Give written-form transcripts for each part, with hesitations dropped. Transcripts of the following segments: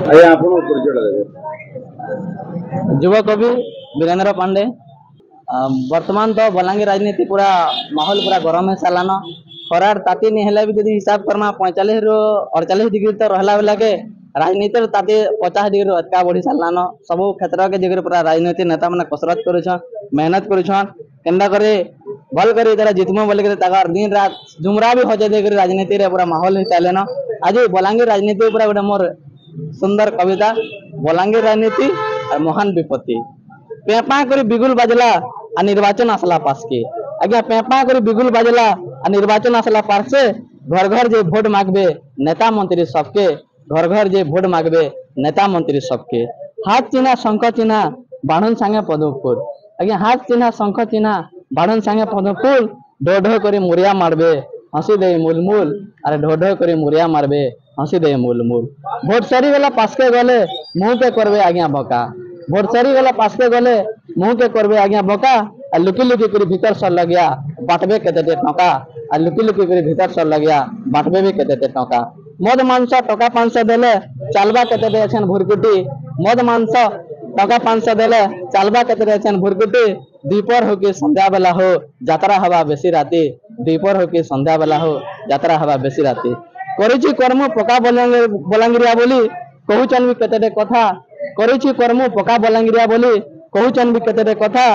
ଆଜ୍ଞା ଆପଣ ପରିଚୟ ଦେବେ। युवा कवि वीरेंद्र पांडे। वर्तमान तो बलांगीर राजनीति पूरा माहौल पूरा गरम है सालान खरार ताती नहीं है भी हिसाब करमा 45 रु 48 डिग्री तो रहला बेला के राजनीति ताती 50 डिग्री अटका बढ़ी सालान सब क्षेत्र के जगह पूरा राजनीति नेता मैंने कसरत कर मेहनत करना करे भल कर जितमु बोल दिन रात झुमरा भी हजे देकर राजनीति रे पूरा माहौल ही चले न आज बलांगीर राजनीति पूरा गोटे मोर सुंदर कविता बलांगीर राजनीति और महान विपत्ति पेपा कर बिगुल बाजला आ निर्वाचन आसला पास के आज्ञा पेपा कर बिगुल बाजला आ निर्वाचन आसला पास से घर घर जे भोट मांगबे नेता मंत्री सबके घर घर जे भोट मांगबे नेता मंत्री सबके हाथ चिन्हा शंख चिन्हा बाढ़न सांगे पदफूल आज्ञा हाथ चिन्हा शंख चिन्हा बाढ़न सांगे पदफूल ढो ढो कर मुरिया मारबे हंसी दे मूलमूल अरे ढो ढो कर मुरिया मारबे हंसी दे मूलमूल भोट सरी गला पास के गले मुंह के करबे आज्ञा बका भोट सरी गला पास के गले मुंह के करबे आज्ञा बका आ लुकी लुकी कर भीतर सर लगिया बाटबे केते टका आ लुकी लुकी कर भीतर सर लगिया बाटबे भी केते टका मद मांस टका 500 देले चालबा केते दे छन भुरकुटी मद मांस टका 500 देले चालबा केते दे छन भुरकुटी दीपर हो के संध्या बेला हो यात्रा हवा बेसी राती दीपर हो के संध्या बेला हो यात्रा हवा बेसी राती करिछि कर्म पका बलांगीरिया बोली कहूचन भी केते कथा करिछि कर्म पका बलांगीरिया बोली कहूचन भी केते कथा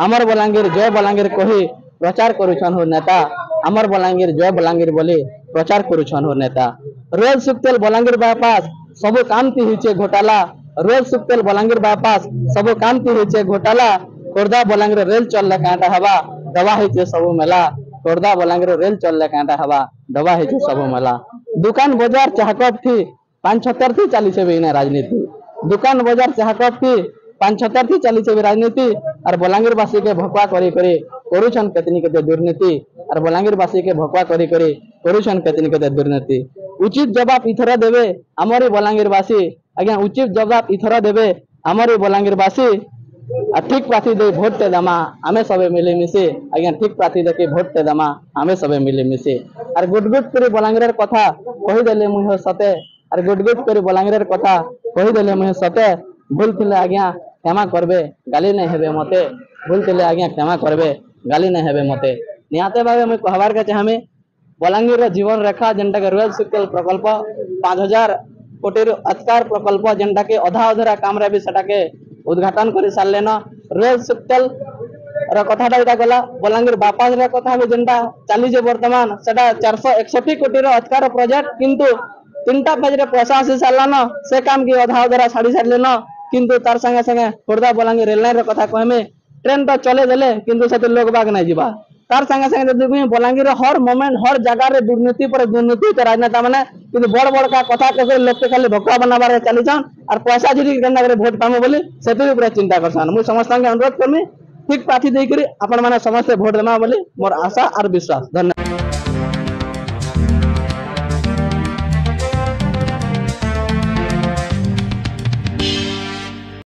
अमर बलांगीर जय बलांगीर कही प्रचार करुछन हो नेता अमर बलांगीर जय बलांगीर बोली प्रचार करुछन हो नेता रोज सुक्तेल बलांगीर बाईपास सब काम ती हिचे घोटाला रोज सुक्तेल बलांगीर बाईपास सब काम ती हिचे घोटाला खोर्धा बलांगीर रेल चलले कांटा हवा दवा हिचे सब मेला खोर्धा बलांगीर रेल चलले कांटा हवा दवा हिचे सब मेला दुकान बाजार चाहकप थी 75 थी 40 से भी राजनीति दुकान बाजार चाहकप थी 75 थी 40 से भी राजनीति और बलांगीर वासी के भोकवा करी करी करुछन केतनी केते दुर्नीति और बलांगीर वासी के भोकवा करी करी करुछन केतनी केते दुर्नीति उचित जवाब इथरा देबे हमरी बलांगीर वासी आज्ञा उचित जवाब इथरा देबे हमरी बलांगीर वासी आ ठीक प्रार्थी दे भोट ते दमा आमे सबे मिले मिसे आज्ञा ठीक प्रार्थी दे के भोट ते दमा आमे सबे मिले मिसे और गुटगुट करी बलांगीर कथा कहि देले मुह सते और गुटगुट करी बलांगीर कथा कहि देले मुह सते भूल थिले आज्ञा क्षमा करबे गाली नहीं हेबे मते भूल थिले आज्ञा क्षमा करबे गाली नहीं हेबे मते निहाते भावे मैं कहबार के चाहमे बलांगीर जीवन रेखा जेंटा के रोयल सुक्तेल प्रकल्प 5000 कोटी अत्कार प्रकल्प जेंटा के अधा अधरा काम रे भी सेटा के उद्घाटन कर सारे न रोयल सुक्तेल कथाटा इटा गला बलांगीर बापास रे कथा भी जेंटा चली वर्तमान सेटा 461 कोटी अत्कार प्रोजेक्ट किंतु 3टा पेज रे पैसा आसी सारला न से काम की अधा अधरा छाड़ी सारले न किंतु तार संगे संगे खोर्धा बलांगीर रेल लाइन रे कथा कहमे ट्रेन तो चले देले किंतु से लोग बाग नहीं जीवा तार संगे संगे देखि बलांगीर हर मोमेंट हर जगह रे दुर्नीति पर दुर्नीति के राजनेता माने किंतु बड़ बड़ का कथा कह लोग के खाली भोका बनाबार चली जान और पैसा झिरी केना करे वोट पामो बोली से पूरा चिंता करसान मु समस्त के अनुरोध करमी ठीक प्रार्थी देकरी आपण माने समस्त वोट देमा बोली मोर आशा और विश्वास। धन्यवाद।